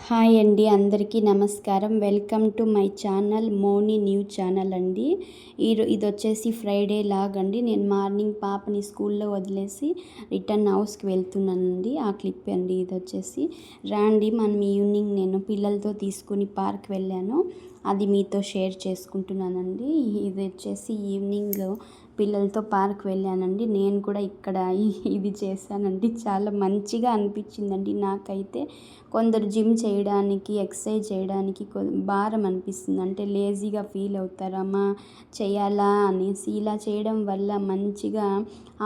Hi అండి, అందరికీ నమస్కారం. Welcome to my channel Moni new channel అండి. ఇది వచ్చేసి ఫ్రైడే లాగండి. నేను మార్నింగ్ పాపని స్కూల్లో వదిలేసి రిటర్న్ హౌస్కి వెళ్తున్నానండి. ఆ క్లిప్ అండి ఇది వచ్చేసి. రాండి మనం ఈవినింగ్ నేను పిల్లలతో తీసుకుని పార్క్ వెళ్ళాను, అది మీతో షేర్ చేసుకుంటున్నానండి. ఇది వచ్చేసి ఈవినింగ్ పిల్లలతో పార్క్ వెళ్ళానండి. నేను కూడా ఇక్కడ ఇది చేశానండి. చాలా మంచిగా అనిపించిందండి నాకైతే. కొందరు జిమ్ చేయడానికి, ఎక్సర్సైజ్ చేయడానికి భారం అనిపిస్తుంది, అంటే లేజీగా ఫీల్ అవుతారమ్మా చేయాలా అనేసి. ఇలా చేయడం వల్ల మంచిగా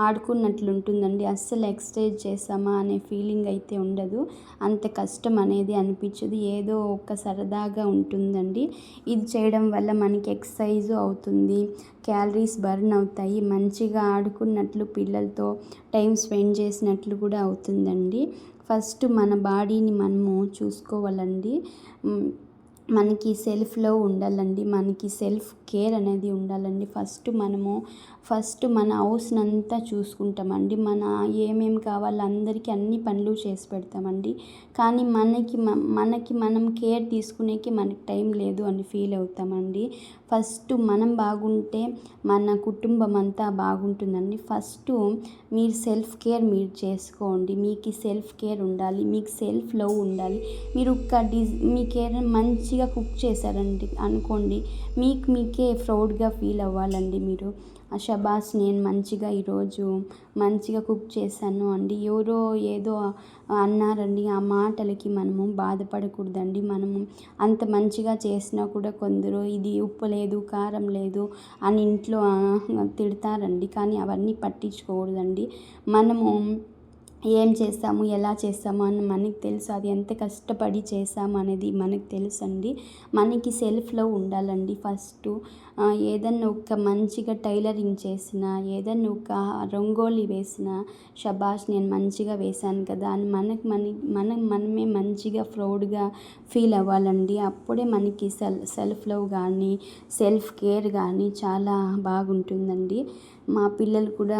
ఆడుకున్నట్లు ఉంటుందండి. అస్సలు ఎక్సర్సైజ్ చేసామా అనే ఫీలింగ్ అయితే ఉండదు, అంత కష్టం అనేది అనిపించదు, ఏదో ఒక సరదాగా ఉంటుందండి. ఇది చేయడం వల్ల మనకి ఎక్సర్సైజ్ అవుతుంది, క్యాలరీస్ బర్న్ అవుతాయి, మంచిగా ఆడుకున్నట్లు పిల్లలతో టైం స్పెండ్ చేసినట్లు కూడా అవుతుందండి. ఫస్ట్ మన బాడీని మనము చూసుకోవాలండి. మనకి సెల్ఫ్ లవ్ ఉండాలండి, మనకి సెల్ఫ్ కేర్ అనేది ఉండాలండి. ఫస్ట్ మన హౌస్నంతా చూసుకుంటామండి. ఏమేమి కావాలో అందరికీ అన్ని పనులు చేసి పెడతామండి. కానీ మనకి మనం కేర్ తీసుకునేకి మనకి టైం లేదు అని ఫీల్ అవుతామండి. ఫస్ట్ మనం బాగుంటే మన కుటుంబం అంతా బాగుంటుందండి. ఫస్ట్ మీరు సెల్ఫ్ కేర్ మీరు చేసుకోండి. మీకు సెల్ఫ్ కేర్ ఉండాలి, మీకు సెల్ఫ్ లవ్ ఉండాలి. మీరు మీకేదైనా మంచిగా కుక్ చేశారండి అనుకోండి, మీకే ప్రౌడ్గా ఫీల్ అవ్వాలండి. మీరు షబాష్, నేను మంచిగా ఈరోజు మంచిగా కుక్ చేశాను అండి. ఎవరో ఏదో అన్నారండి, ఆ మాటలకి మనము బాధపడకూడదండి. మనము అంత మంచిగా చేసినా కూడా కొందరు ఇది ఉప్పు లేదు, కారం లేదు అని ఇంట్లో తిడతారండి. కానీ అవన్నీ పట్టించుకోకూడదండి. మనము ఏం చేస్తాము, ఎలా చేస్తాము అని మనకి తెలుసు, అది ఎంత కష్టపడి చేస్తాము అనేది మనకు తెలుసండి. మనకి సెల్ఫ్ లవ్ ఉండాలండి. ఫస్ట్ ఏదన్నా ఒక మంచిగా టైలరింగ్ చేసినా, ఏదన్నా ఒక రంగోలీ వేసినా, షబాష్ నేను మంచిగా వేశాను కదా అని మనమే మంచిగా ప్రౌడ్గా ఫీల్ అవ్వాలండి. అప్పుడే మనకి సెల్ఫ్ లవ్ కానీ సెల్ఫ్ కేర్ కానీ చాలా బాగుంటుందండి. మా పిల్లలు కూడా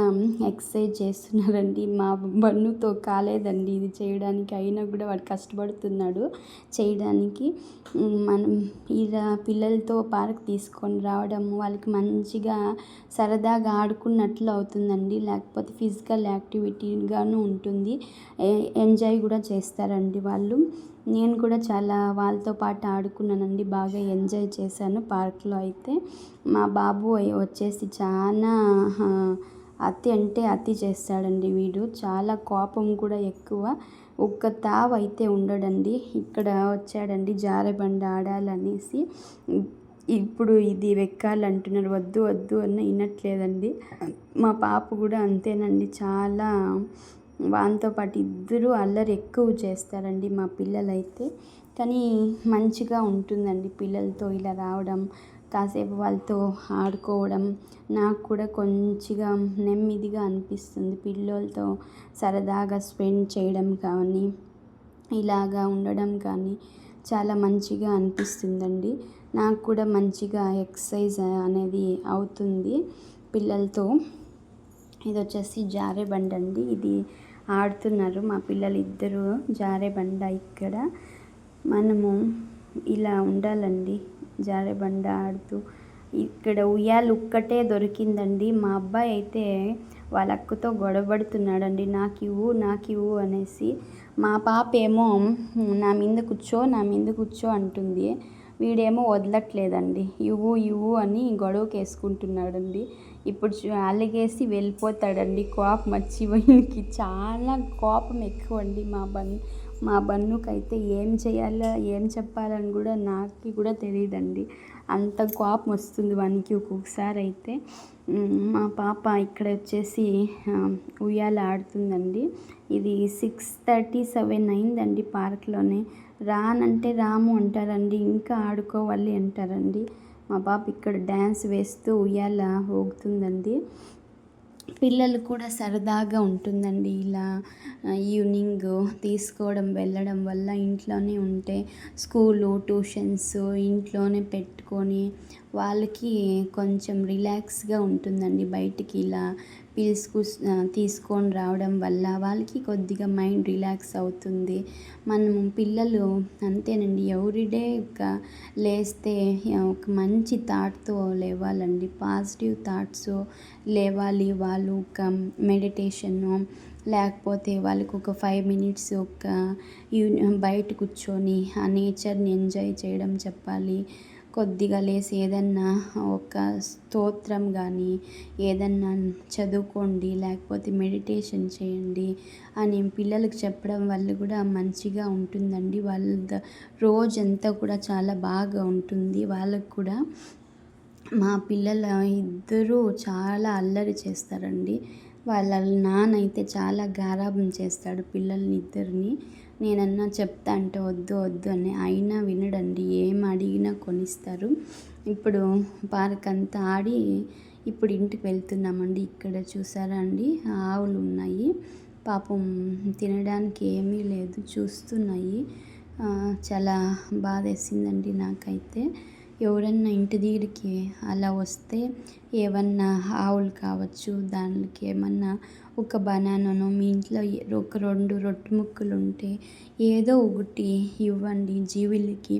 ఎక్సర్సైజ్ చేస్తున్నారండి. మా బన్నుతో కాలేదండి ఇది చేయడానికి, అయినా కూడా వాడు కష్టపడుతున్నాడు చేయడానికి. మనం ఇలా పిల్లలతో పార్క్ తీసుకొని రావడం, వాళ్ళకి మంచిగా సరదాగా ఆడుకున్నట్లు అవుతుందండి. లేకపోతే ఫిజికల్ యాక్టివిటీగాను ఉంటుంది, ఎంజాయ్ కూడా చేస్తారండి వాళ్ళు. నేను కూడా చాలా వాళ్ళతో పాటు ఆడుకున్నానండి, బాగా ఎంజాయ్ చేశాను పార్క్లో అయితే. మా బాబు వచ్చేసి చాలా అతి అంటే అతి చేస్తాడండి. వీడు చాలా కోపం కూడా ఎక్కువ, ఒక్క తావు అయితే ఉండడండి. ఇక్కడ వచ్చాడండి జారెబండ ఆడాలనేసి. ఇప్పుడు ఇది వెక్కాలంటున్నారు, వద్దు వద్దు అన్న వినట్లేదండి. మా పాప కూడా అంతేనండి, చాలా వాళ్ళతో పాటు ఇద్దరు అల్లరి ఎక్కువ చేస్తారండి మా పిల్లలైతే. కానీ మంచిగా ఉంటుందండి పిల్లలతో ఇలా రావడం, కాసేపు వాళ్ళతో ఆడుకోవడం. నాకు కూడా కొంచెంగా నెమ్మదిగా అనిపిస్తుంది పిల్లలతో సరదాగా స్పెండ్ చేయడం కానీ, ఇలాగా ఉండడం కానీ చాలా మంచిగా అనిపిస్తుందండి. నాకు కూడా మంచిగా ఎక్సర్సైజ్ అనేది అవుతుంది పిల్లలతో. ఇది వచ్చేసి జారేబండ అండి, ఇది ఆడుతున్నారు మా పిల్లలు ఇద్దరు జారేబండ. ఇక్కడ మనము ఇలా ఉండాలండి, జారేబండ ఆడుతూ. ఇక్కడ ఉయ్యాలు ఒక్కటే దొరికిందండి. మా అబ్బాయి అయితే వాళ్ళ అక్కతో గొడవపడుతున్నాడండి, నాకు ఇవ్వు అనేసి. మా పాప ఏమో నా మీద కూర్చో అంటుంది, వీడేమో వదలట్లేదండి, ఇవ్వు అని గొడవకి వేసుకుంటున్నాడండి. ఇప్పుడు అలిగేసి వెళ్ళిపోతాడండి, కోపం వచ్చి. వీనికి చాలా కోపం ఎక్కువ అండి మా బన్నుకైతే. ఏం చేయాలో ఏం చెప్పాలని కూడా నాకు కూడా తెలియదండి, అంత కోపం వస్తుంది వానికి ఒక్కొక్కసారి అయితే. మా పాప ఇక్కడ వచ్చేసి ఉయ్యాల ఆడుతుందండి. ఇది 6:37 అయిందండి. పార్క్లోనే రానంటే రాము అంటారండి, ఇంకా ఆడుకోవాలి అంటారండి. మా పాప ఇక్కడ డ్యాన్స్ వేస్తూ ఉయ్యాల ఊగుతుందండి. పిల్లలు కూడా సరదాగా ఉంటుందండి ఇలా ఈవినింగ్ తీసుకోవడం వెళ్ళడం వల్ల. ఇంట్లోనే ఉంటే స్కూలు ట్యూషన్స్ ఇంట్లోనే పెట్టుకొని వాళ్ళకి కొంచెం రిలాక్స్గా ఉంటుందండి. బయటికి ఇలా తీసుకొని రావడం వల్ల వాళ్ళకి కొద్దిగా మైండ్ రిలాక్స్ అవుతుంది. మనం పిల్లలు అంతేనండి, ఎవ్రీడే లేస్తే ఒక మంచి థాట్తో లేవాలండి. పాజిటివ్ థాట్స్ లేవాలి. వాళ్ళు ఒక మెడిటేషను, లేకపోతే వాళ్ళకి ఒక 5 మినిట్స్ బయట కూర్చొని ఆ నేచర్ని ఎంజాయ్ చేయడం చెప్పాలి. కొద్దిగా లేసి ఏదన్నా ఒక స్తోత్రం కానీ ఏదన్నా చదువుకోండి, లేకపోతే మెడిటేషన్ చేయండి అని పిల్లలకు చెప్పడం వల్ల కూడా మంచిగా ఉంటుందండి. వాళ్ళ రోజంతా కూడా చాలా బాగా ఉంటుంది వాళ్ళకు కూడా. మా పిల్లలు ఇద్దరూ చాలా అల్లరి చేస్తారండి. వాళ్ళ నాన్న అయితే చాలా గారాబం చేస్తాడు పిల్లల్ని ఇద్దరిని. నేనన్నా చెప్తా అంటే వద్దు వద్దు అని, అయినా వినడండి. ఏం అడిగినా కొనిస్తారు. ఇప్పుడు పార్క్ అంతా ఆడి ఇప్పుడు ఇంటికి వెళ్తున్నామండి. ఇక్కడ చూసారా అండి, ఆవులు ఉన్నాయి. పాపం తినడానికి ఏమీ లేదు, చూస్తున్నాయి. చాలా బాధేసిందండి నాకైతే. ఎవరన్నా ఇంటి దగ్గరికి అలా వస్తే ఏమన్నా ఆవులు కావచ్చు, దానికి ఏమన్నా ఒక బనానానో, మీ ఇంట్లో ఒక 2 రొట్టె ముక్కలు ఉంటే ఏదో ఒకటి ఇవ్వండి జీవులకి.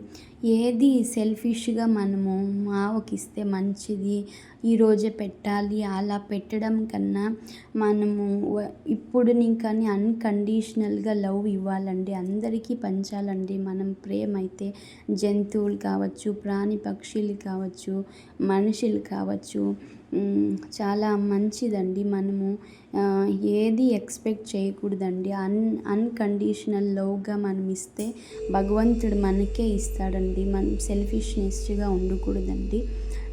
ఏది సెల్ఫిష్గా మనము ఆవుకి ఇస్తే మంచిది, ఈరోజే పెట్టాలి అలా పెట్టడం కన్నా మనము ఇప్పుడు కానీ అన్కండిషనల్గా లవ్ ఇవ్వాలండి. అందరికీ పంచాలండి మనం ప్రేమ అయితే. జంతువులు కావచ్చు, ప్రాణి పక్షులు కావచ్చు, మనుషులు కావచ్చు, చాలా మంచిదండి. మనము ఏది ఎక్స్పెక్ట్ చేయకూడదండి. అన్కండిషనల్ లవ్గా మనం ఇస్తే భగవంతుడు మనకే ఇస్తాడండి. మనం సెల్ఫిష్నెస్గా ఉండకూడదండి.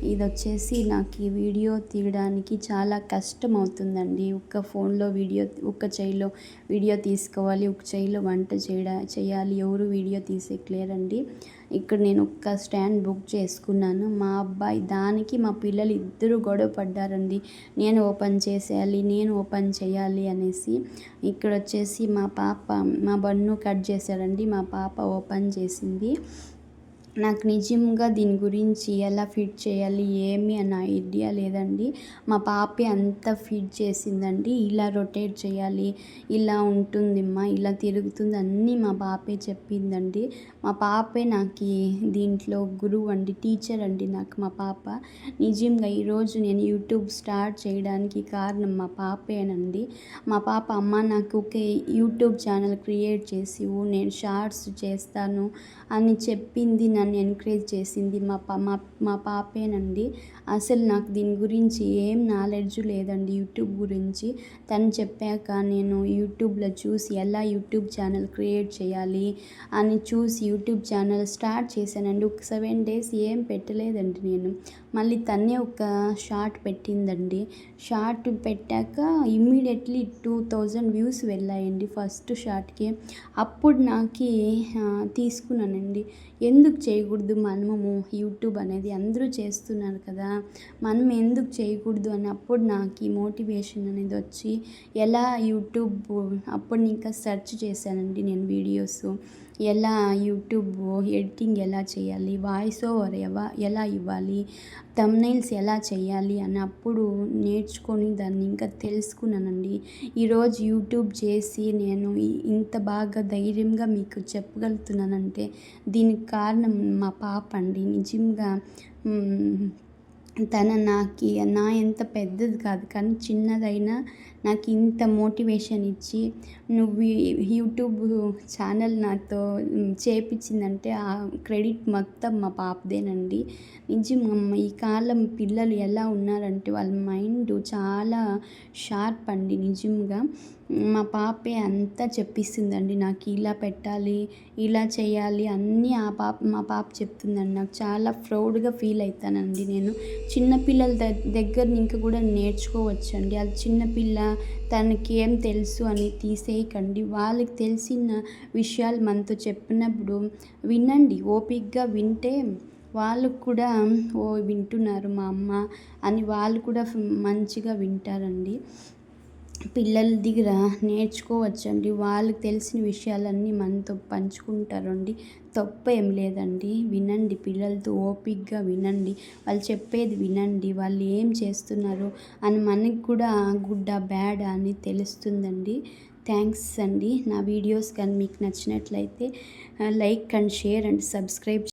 ఇది వచ్చేసి నాకు ఈ వీడియో తీయడానికి చాలా కష్టం అవుతుందండి. ఒక్క ఫోన్లో ఒక్క చెయ్యిలో వీడియో తీసుకోవాలి, ఒక చెయ్యిలో వంట చేయాలి. ఎవరు వీడియో తీసేయలేరండి. ఇక్కడ నేను ఒక్క స్టాండ్ బుక్ చేసుకున్నాను. మా అబ్బాయి దానికి మా పిల్లలు ఇద్దరు గొడవ పడ్డారండి. నేను ఓపెన్ చేయాలి అనేసి. ఇక్కడ వచ్చేసి మా బన్ను కట్ చేశారండి. మా పాప ఓపెన్ చేసింది. నాకు నిజంగా దీని గురించి ఎలా ఫిట్ చేయాలి ఏమి అన్న ఐడియా లేదండి. మా పాపే అంతా ఫిట్ చేసిందండి. ఇలా రొటేట్ చేయాలి, ఇలా ఉంటుందిమ్మా, ఇలా తిరుగుతుంది అన్నీ మా పాపే చెప్పిందండి. మా పాపే నాకు దీంట్లో గురువు అండి, టీచర్ అండి నాకు మా పాప. నిజంగా ఈరోజు నేను యూట్యూబ్ స్టార్ట్ చేయడానికి కారణం మా పాపేనండి. మా పాప అమ్మ నాకు ఒక యూట్యూబ్ ఛానల్ క్రియేట్ చేసి నేను షార్ట్స్ చేస్తాను అని చెప్పింది. నన్ను ఎంకరేజ్ చేసింది మా పాపేనండి. అసలు నాకు దీని గురించి ఏం నాలెడ్జ్ లేదండి యూట్యూబ్ గురించి. తను చెప్పాక నేను యూట్యూబ్లో చూసి ఎలా యూట్యూబ్ ఛానల్ క్రియేట్ చేయాలి అని చూసి యూట్యూబ్ ఛానల్ స్టార్ట్ చేశానండి. ఒక 7 డేస్ ఏం పెట్టలేదండి నేను. మళ్ళీ తనే ఒక షార్ట్ పెట్టిందండి. షార్ట్ పెట్టాక ఇమ్మీడియట్లీ 2000 వ్యూస్ వెళ్ళాయండి ఫస్ట్ షార్ట్కి. అప్పుడు నాకు తీసుకున్నానండి. ఎందుకు చేయకూడదు మనము యూట్యూబ్ అనేది, అందరూ చేస్తున్నారు కదా, మనం ఎందుకు చేయకూడదు అని అప్పుడు నాకు ఈ మోటివేషన్ అనేది వచ్చి ఎలా యూట్యూబ్ అప్పుడు ఇంకా సెర్చ్ చేశానండి నేను వీడియోస్. ఎలా యూట్యూబ్ ఎడిటింగ్ ఎలా చేయాలి, వాయిస్ ఓవర్ ఎలా ఇవ్వాలి, థంబ్నెయిల్స్ ఎలా చేయాలి అని అప్పుడు నేర్చుకొని దాన్ని ఇంకా తెలుసుకున్నానండి. ఈరోజు యూట్యూబ్ చేసి నేను ఇంత బాగా ధైర్యంగా మీకు చెప్పగలుగుతున్నానంటే దీనికి కారణం మా పాప అండి. నిజంగా తన నా ఎంత పెద్దది కాదు కానీ చిన్నదైనా నాకు ఇంత మోటివేషన్ ఇచ్చి నువ్వు యూట్యూబ్ ఛానల్ నాతో చేపించిందంటే ఆ క్రెడిట్ మొత్తం మా పాపదేనండి. నిజంగా ఈ కాలం పిల్లలు ఎలా ఉన్నారంటే వాళ్ళ మైండ్ చాలా షార్ప్ అండి. నిజంగా మా పాపే అంతా చెప్పిస్తుందండి. నాకు ఇలా పెట్టాలి, ఇలా చేయాలి అన్నీ మా పాప చెప్తుందండి. నాకు చాలా ప్రౌడ్గా ఫీల్ అవుతానండి నేను. చిన్నపిల్లల దగ్గర నుంచి కూడా నేర్చుకోవచ్చండి. అది చిన్నపిల్ల తనకి ఏం తెలుసు అని తీసేయకండి. వాళ్ళకి తెలిసిన విషయాలు మనతో చెప్పినప్పుడు వినండి. ఓపికగా వింటే వాళ్ళు కూడా వింటున్నారు మా అమ్మ అని వాళ్ళు కూడా మంచిగా వింటారండి. పిల్లల దగ్గర నేర్చుకోవచ్చండి. వాళ్ళకి తెలిసిన విషయాలన్నీ మనతో పంచుకుంటారండి. తప్పేం లేదండి. వినండి, పిల్లలతో ఓపికగా వినండి. వాళ్ళు చెప్పేది వినండి. వాళ్ళు ఏం చేస్తున్నారు అని మనకి కూడా గుడ్డా, బ్యాడా అని తెలుస్తుందండి. థ్యాంక్స్ అండి. నా వీడియోస్ కానీ మీకు నచ్చినట్లయితే like and share and subscribe